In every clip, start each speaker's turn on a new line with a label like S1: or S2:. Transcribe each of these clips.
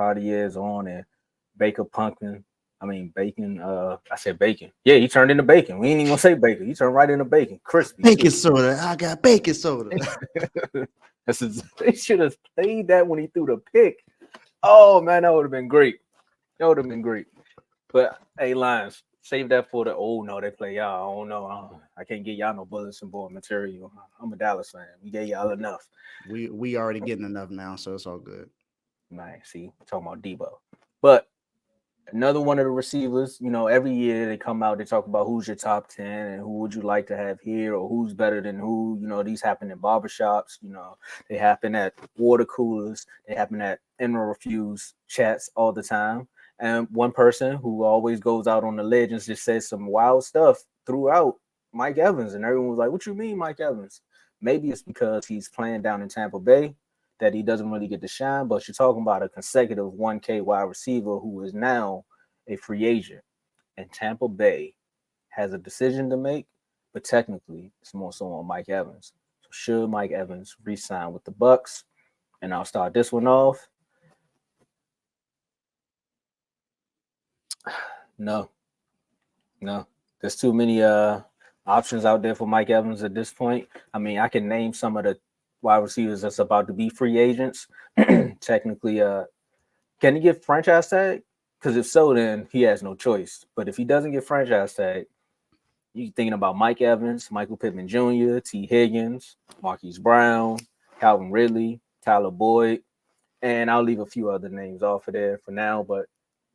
S1: Cartier's on and Baker Pumpkin. I mean bacon. I said bacon. Yeah, he turned into bacon. We ain't even gonna say bacon. He turned right into bacon, crispy
S2: Baking
S1: too.
S2: soda. I got baking soda.
S1: They should have played that when he threw the pick. Oh man, that would have been great. That would have been great. But hey, Lions, save that for the oh no, they play y'all. I don't know. I can't get y'all no bulletin board material. I'm a Dallas fan. We gave y'all enough.
S2: We already getting enough now, so it's all good.
S1: Man, see, talking about Debo. But another one of the receivers, every year they come out, they talk about who's your top 10 and who would you like to have here or who's better than who. These happen in barbershops, they happen at water coolers, they happen at refuse chats all the time. And one person who always goes out on the ledge and just says some wild stuff throughout, Mike Evans. And everyone was like, what you mean, Mike Evans? Maybe it's because he's playing down in Tampa Bay that he doesn't really get to shine, but you're talking about a consecutive 1K wide receiver who is now a free agent. And Tampa Bay has a decision to make, but technically it's more so on Mike Evans. So should Mike Evans re-sign with the Bucks? And I'll start this one off. No. There's too many options out there for Mike Evans at this point. I mean, I can name some of the wide receivers that's about to be free agents. Technically, can he get franchise tag? Because if so, then he has no choice. But if he doesn't get franchise tag, you're thinking about Mike Evans, Michael Pittman Jr., T. Higgins, Marquise Brown, Calvin Ridley, Tyler Boyd, and I'll leave a few other names off of there for now, but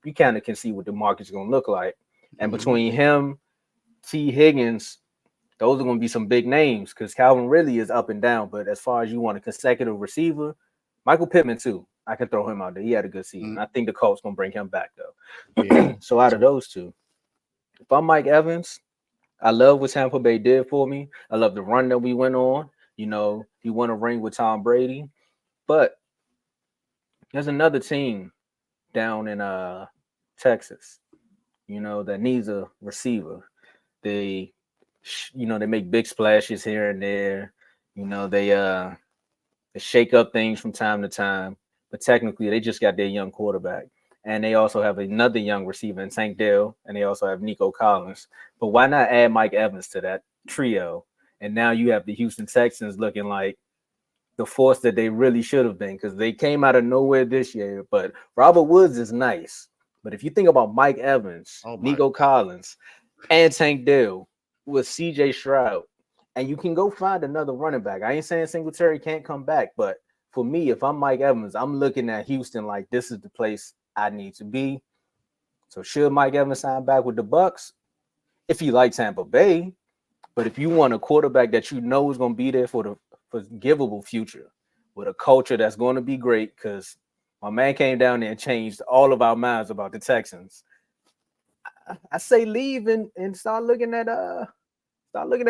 S1: you kind of can see what the market's going to look like. And between him, T. Higgins, those are going to be some big names because Calvin Ridley is up and down. But as far as you want a consecutive receiver, Michael Pittman, too. I can throw him out there. He had a good season. I think the Colts going to bring him back, though. Yeah. So out of those two, if I'm Mike Evans, I love what Tampa Bay did for me. I love the run that we went on. He won a ring with Tom Brady. But there's another team down in Texas, that needs a receiver. They make big splashes here and there. They shake up things from time to time. But technically, they just got their young quarterback. And they also have another young receiver in Tank Dell. And they also have Nico Collins. But why not add Mike Evans to that trio? And now you have the Houston Texans looking like the force that they really should have been because they came out of nowhere this year. But Robert Woods is nice. But if you think about Mike Evans, Nico Collins, and Tank Dell with CJ Stroud, and you can go find another running back. I ain't saying Singletary can't come back, but for me, if I'm Mike Evans, I'm looking at Houston like this is the place I need to be. So should Mike Evans sign back with the Bucks? If you like Tampa Bay, but if you want a quarterback that you know is going to be there for the forgivable future with a culture that's going to be great, because my man came down there and changed all of our minds about the Texans. I say leave and start looking at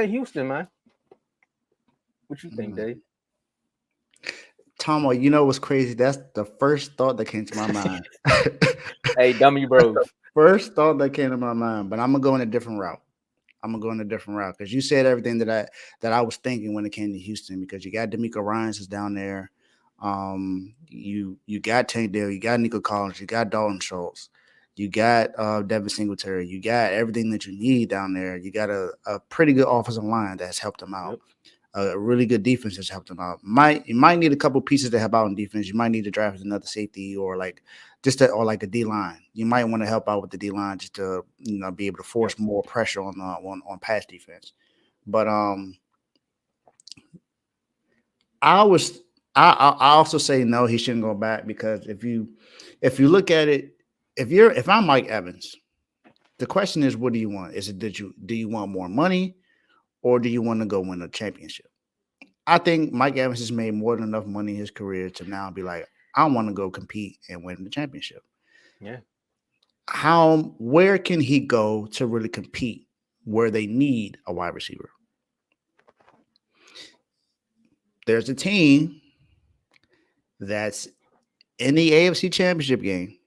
S1: Houston, man. What you think, Dave?
S2: Tomo, what's crazy? That's the first thought that came to my mind.
S1: Hey, dummy bros.
S2: First thought that came to my mind, but I'm gonna go in a different route. Because you said everything that I was thinking when it came to Houston. Because you got D'Amico Ryans is down there, you got Tank Dell, you got Nico Collins, you got Dalton Schultz, you got Devin Singletary, you got everything that you need down there. You got a pretty good offensive line that's helped them out. Yep. A really good defense has helped them out. You might need a couple pieces to help out in defense. You might need to draft another safety or like a D line. You might want to help out with the D line just to be able to force more pressure on pass defense. But I also say no, he shouldn't go back because if you look at it, if I'm Mike Evans, the question is, what do you want? Is it do you want more money? Or do you want to go win a championship? I think Mike Evans has made more than enough money in his career to now be like, I want to go compete and win the championship.
S1: Yeah.
S2: Where can he go to really compete where they need a wide receiver? There's a team that's in the AFC Championship game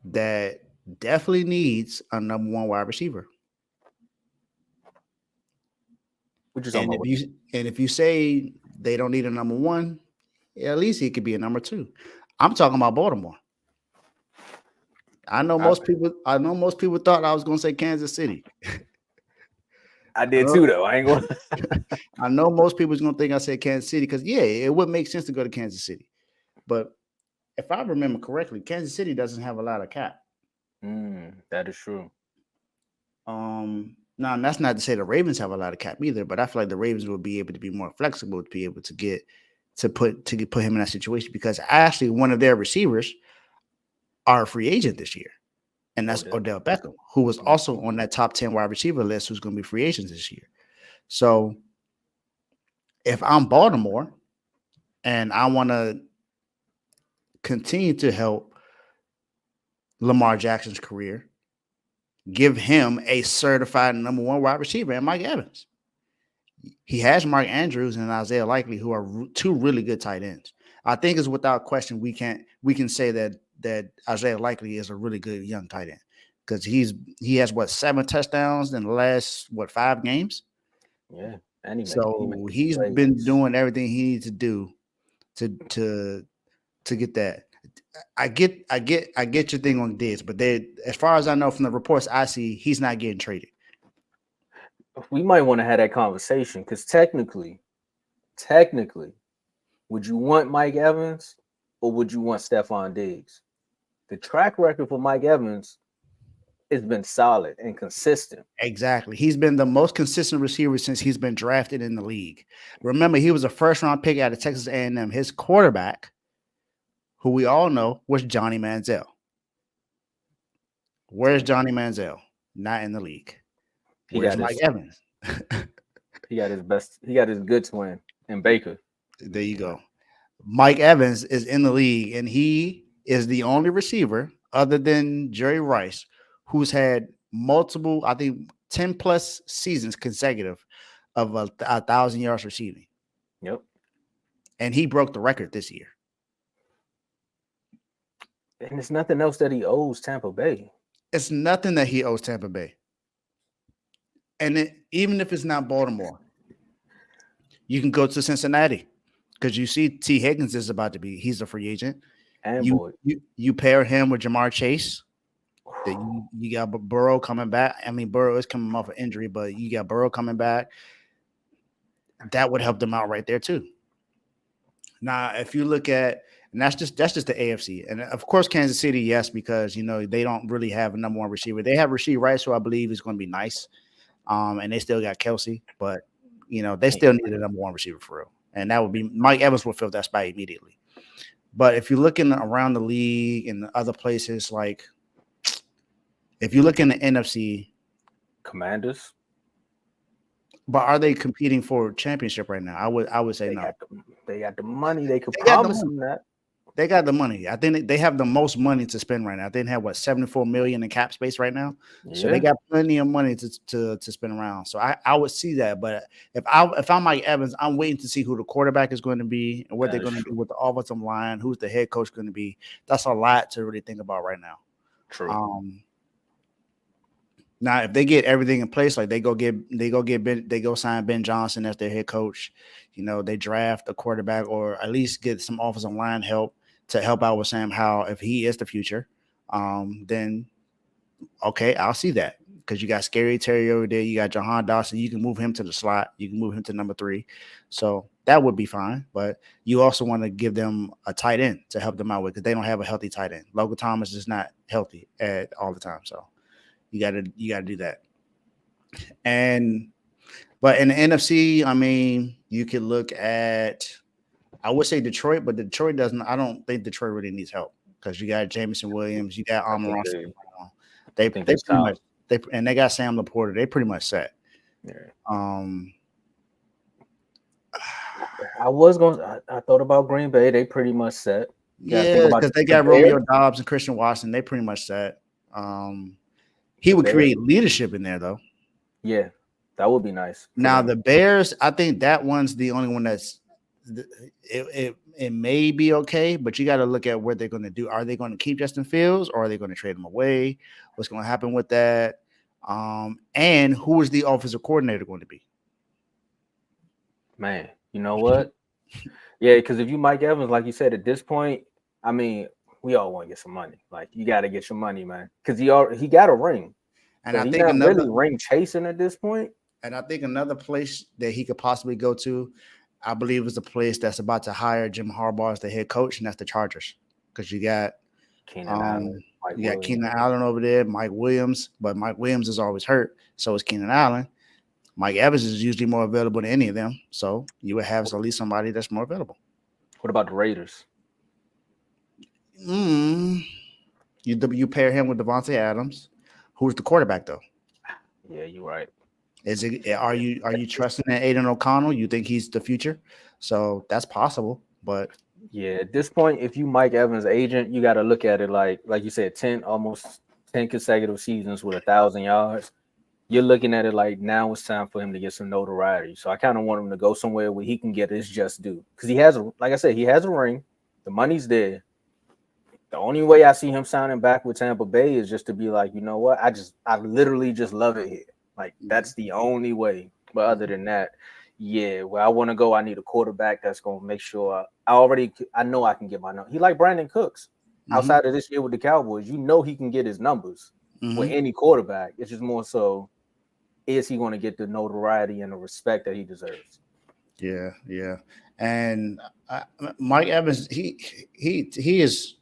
S2: that definitely needs a number one wide receiver. If you say they don't need a number one, at least he could be a number two. I'm talking about Baltimore. I know
S1: I,
S2: most people. I know most people thought I was going to say Kansas City.
S1: I
S2: I
S1: did
S2: know,
S1: too, though. I ain't going.
S2: I know most people's going to think I said Kansas City because yeah, it would make sense to go to Kansas City. But if I remember correctly, Kansas City doesn't have a lot of cap.
S1: That is true.
S2: Now that's not to say the Ravens have a lot of cap either, but I feel like the Ravens will be able to be more flexible to be able to put him in that situation because actually one of their receivers are a free agent this year, and that's
S1: Odell.
S2: Odell Beckham, who was
S1: Yeah.
S2: also on that top 10 wide receiver list, who's going to be free agents this year. So if I'm Baltimore and I want to continue to help Lamar Jackson's career, give him a certified number one wide receiver and Mike Evans. He has Mark Andrews and Isaiah Likely, who are two really good tight ends. I think it's without question we can say that Isaiah Likely is a really good young tight end because he has what 7 touchdowns in the last 5 games.
S1: Yeah. And he
S2: So
S1: making
S2: he's been
S1: plays.
S2: doing everything he needs to do to get that. I get your thing on Diggs, but as far as I know from the reports I see, he's not getting traded.
S1: We might want to have that conversation because technically, would you want Mike Evans or would you want Stephon Diggs? The track record for Mike Evans has been solid and consistent.
S2: Exactly. He's been the most consistent receiver since he's been drafted in the league. Remember, he was a first round pick out of Texas A&M. His quarterback, who we all know, was Johnny Manziel. Where's Johnny Manziel? Not in the league.
S1: He
S2: Where's
S1: got
S2: Mike
S1: his
S2: Evans?
S1: he got his good twin in Baker.
S2: There you go. Mike Evans is in the league, and he is the only receiver other than Jerry Rice who's had multiple, I think, 10 plus seasons consecutive of 1,000 yards receiving.
S1: Yep.
S2: And he broke the record this year.
S1: And there's nothing else that he owes Tampa Bay.
S2: It's nothing that he owes Tampa Bay. And even if it's not Baltimore, you can go to Cincinnati because you see T. Higgins is about to be, he's a free agent.
S1: And
S2: You pair him with Jamar Chase. That you got Burrow coming back. I mean, Burrow is coming off an injury, but you got Burrow coming back. That would help them out right there too. Now, if you look at, and that's just the AFC, and of course Kansas City, yes, because they don't really have a number one receiver. They have Rasheed Rice, who I believe is going to be nice, and they still got Kelsey, but they still need a number one receiver for real, and that would be Mike Evans will fill that spot immediately. But if you're looking around the league and other places, like if you look in the NFC,
S1: Commanders.
S2: but are they competing for championship right now? I would say no.
S1: They got the money. They could promise them that.
S2: They got the money. I think they have the most money to spend right now. They have what 74 million in cap space right now. Yeah. So they got plenty of money to spend around. So I would see that. But if I'm Mike Evans, I'm waiting to see who the quarterback is going to be and what they're going to do with the offensive line, who's the head coach going to be. That's a lot to really think about right now.
S1: True.
S2: Now, if they get everything in place, like they go sign Ben Johnson as their head coach, they draft a quarterback or at least get some offensive line help to help out with Sam Howell if he is the future, then okay, I'll see that because you got Scary Terry over there, you got Jahan Dawson, you can move him to the slot, you can move him to number 3, so that would be fine. But you also want to give them a tight end to help them out with because they don't have a healthy tight end. Logan Thomas is not healthy all the time, so. You gotta do that. But in the NFC, I mean, you could look at, I would say Detroit, but Detroit doesn't. I don't think Detroit really needs help because you got Jameson Williams, you got Amon-Ra. They pretty much and they got Sam Laporta. They pretty much set.
S1: Yeah. I thought about Green Bay. They pretty much set.
S2: Yeah, because they got Romeo Doubs and Christian Watson. They pretty much set. He would create leadership in there, though.
S1: Yeah, that would be nice.
S2: Now the Bears, I think that one's the only one that's it may be okay, but you got to look at what they're going to do. Are they going to keep Justin Fields or are they going to trade him away? What's going to happen with that? And who is the offensive coordinator going to be?
S1: Man, you know what? Yeah, because if you Mike Evans, like you said, at this point, I mean, we all want to get some money. Like, you got to get your money, man, because he got a ring,
S2: And
S1: so
S2: I
S1: he's
S2: think
S1: not really ring chasing at this point.
S2: another place that he could possibly go to, I believe, is the place that's about to hire Jim Harbaugh as the head coach, and that's the Chargers. Because
S1: Keenan Allen, Mike
S2: you got
S1: Williams.
S2: Keenan Allen over there, Mike Williams, but Mike Williams is always hurt. So is Keenan Allen. Mike Evans is usually more available than any of them. So you would have at least somebody that's more available.
S1: What about the Raiders?
S2: You pair him with Devontae Adams, who's the quarterback though.
S1: Yeah, you're right.
S2: Are you trusting in Aiden O'Connell? You think he's the future? So that's possible, but
S1: yeah, at this point, if you Mike Evans' agent, you got to look at it like you said, almost 10 consecutive seasons with 1,000 yards. You're looking at it like now it's time for him to get some notoriety. So I kind of want him to go somewhere where he can get his just due, because he has like I said, he has a ring. The money's there. The only way I see him signing back with Tampa Bay is just to be like, you know what? I literally just love it here. Like, that's the only way. But other than that, yeah, where I want to go, I need a quarterback that's going to make sure I know I can get my number. He like Brandon Cooks. Outside of this year with the Cowboys, you know he can get his numbers with any quarterback. It's just more so, is he going to get the notoriety and the respect that he deserves?
S2: Yeah. And Mike Evans, he is.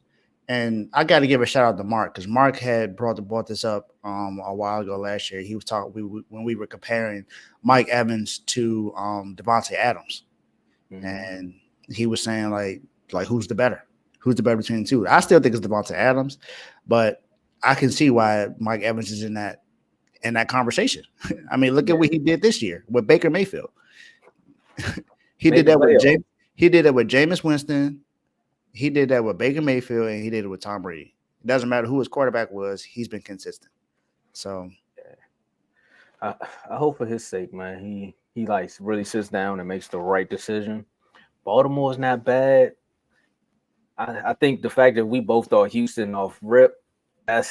S2: And I got to give a shout out to Mark, because Mark had brought this up a while ago last year. He was talking when we were comparing Mike Evans to Devontae Adams, and he was saying like who's the better between the two. I still think it's Devontae Adams, but I can see why Mike Evans is in that conversation. I mean, look at what he did this year with Baker Mayfield. He did that with Jameis Winston. He did that with Baker Mayfield, and he did it with Tom Brady. It doesn't matter who his quarterback was; he's been consistent. So,
S1: I hope for his sake, man, he like really sits down and makes the right decision. Baltimore's not bad. I think the fact that we both thought Houston off rip, I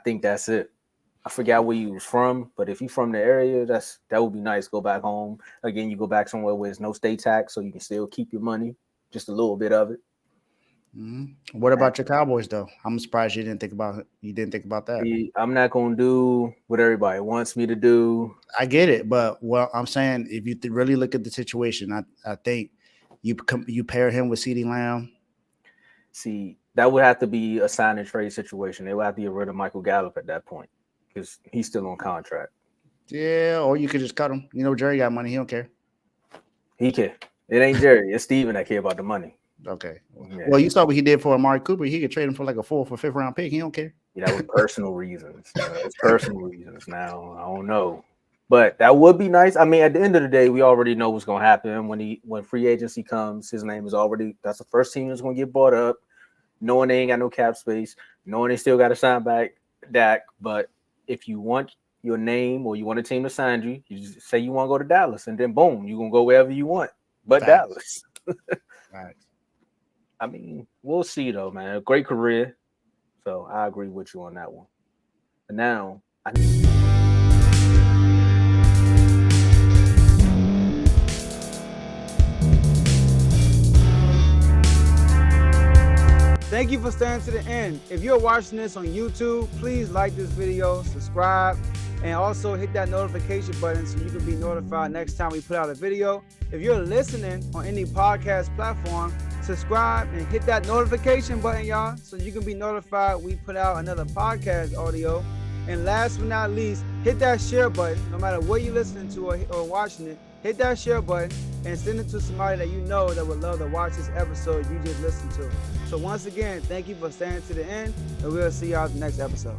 S1: think that's it. I forgot where you was from, but if you're from the area, that would be nice. Go back home again. You go back somewhere where there's no state tax, so you can still keep your money, just a little bit of it.
S2: What about your Cowboys, though? I'm surprised you didn't think about that.
S1: I'm not gonna do what everybody wants me to do.
S2: I get it, but what I'm saying, if you really look at the situation, I think you pair him with CeeDee Lamb.
S1: See, that would have to be a sign and trade situation. They would have to get rid of Michael Gallup at that point, because he's still on contract.
S2: Yeah, or you could just cut him. You know, Jerry got money; he don't care.
S1: He can. It ain't Jerry. It's Steven that care about the money.
S2: Okay. Yeah. Well, you saw what he did for Amari Cooper. He could trade him for like a 4th or 5th round pick. He don't care.
S1: Yeah, that was personal reasons. It's personal reasons. Now I don't know, but that would be nice. I mean, at the end of the day, we already know what's going to happen when free agency comes. His name is already. That's the first team that's going to get bought up, knowing they ain't got no cap space, knowing they still got to sign back Dak. But if you want your name or you want a team to sign you, you just say you want to go to Dallas, and then boom, you're gonna go wherever you want, but Dallas.
S2: Right.
S1: I mean, we'll see though, man. A great career. So I agree with you on that one. But now
S3: Thank you for staying to the end. If you're watching this on YouTube, please like this video, subscribe, and also hit that notification button so you can be notified next time we put out a video. If you're listening on any podcast platform, subscribe and hit that notification button, y'all, so you can be notified we put out another podcast audio. And last but not least, hit that share button. No matter what you're listening to or watching it, hit that share button and send it to somebody that you know that would love to watch this episode you just listened to. So once again, thank you for staying to the end, and we'll see y'all at the next episode.